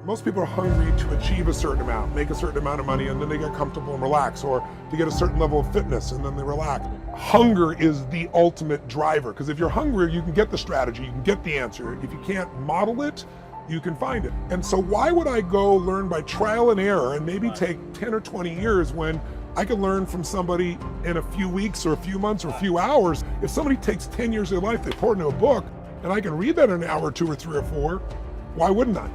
Most people are hungry to achieve a certain amount, make a certain amount of money, and then they get comfortable and relax, or to get a certain level of fitness and then they relax. Hunger is the ultimate driver, because if you're hungry, you can get the strategy, you can get the answer. If you can't model it, you can find it. And so why would I go learn by trial and error and maybe take 10 or 20 years when I can learn from somebody in a few weeks or a few months or a few hours? If somebody takes 10 years of their life, they pour it into a book, and I can read that in an hour or two or three or four, why wouldn't I?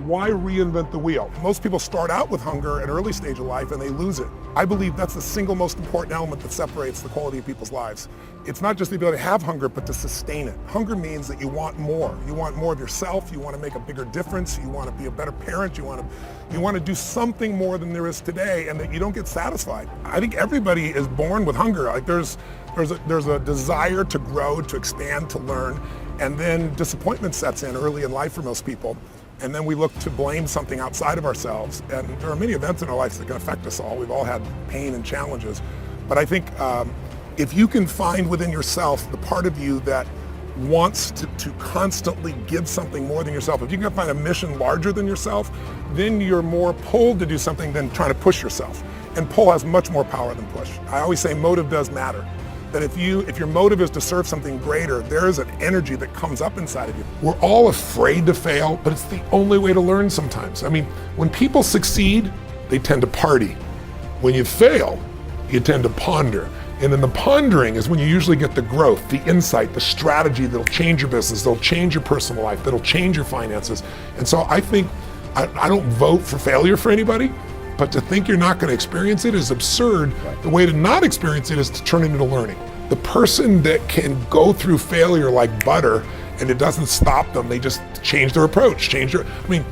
Why reinvent the wheel? Most people start out with hunger at an early stage of life and they lose it. I believe that's the single most important element that separates the quality of people's lives. It's not just the ability to have hunger, but to sustain it. Hunger means that you want more. You want more of yourself. You want to make a bigger difference. You want to be a better parent. You want to do something more than there is today, and that you don't get satisfied. I think everybody is born with hunger. Like there's a desire to grow, to expand, to learn, and then disappointment sets in early in life for most people. And then we look to blame something outside of ourselves. And there are many events in our lives that can affect us all. We've all had pain and challenges. But I think if you can find within yourself the part of you that wants to constantly give something more than yourself, if you can find a mission larger than yourself, then you're more pulled to do something than trying to push yourself. And pull has much more power than push. I always say motive does matter. That if your motive is to serve something greater, there is an energy that comes up inside of you. We're all afraid to fail, but it's the only way to learn sometimes. I mean, when people succeed, they tend to party. When you fail, you tend to ponder. And then the pondering is when you usually get the growth, the insight, the strategy that'll change your business, that'll change your personal life, that'll change your finances. And so I think, I don't vote for failure for anybody, but to think you're not going to experience it is absurd. The way to not experience it is to turn it into learning. The person that can go through failure like butter and it doesn't stop them, they just change their approach, I mean,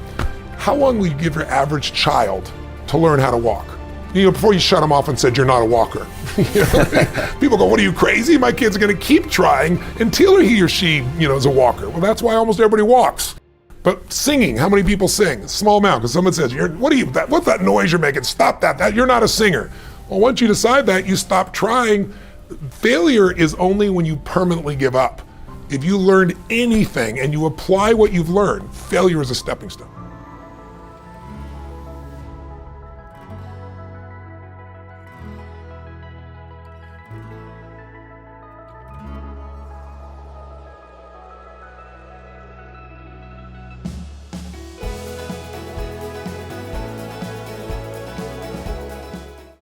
how long will you give your average child to learn how to walk? You know, before you shut them off and said you're not a walker. You know, people go, what are you, crazy? My kid's going to keep trying until he or she, is a walker. Well, that's why almost everybody walks. But singing, how many people sing? A small amount, because someone says, what's that noise you're making? Stop that, you're not a singer. Well, once you decide that, you stop trying. Failure is only when you permanently give up. If you learned anything and you apply what you've learned, failure is a stepping stone.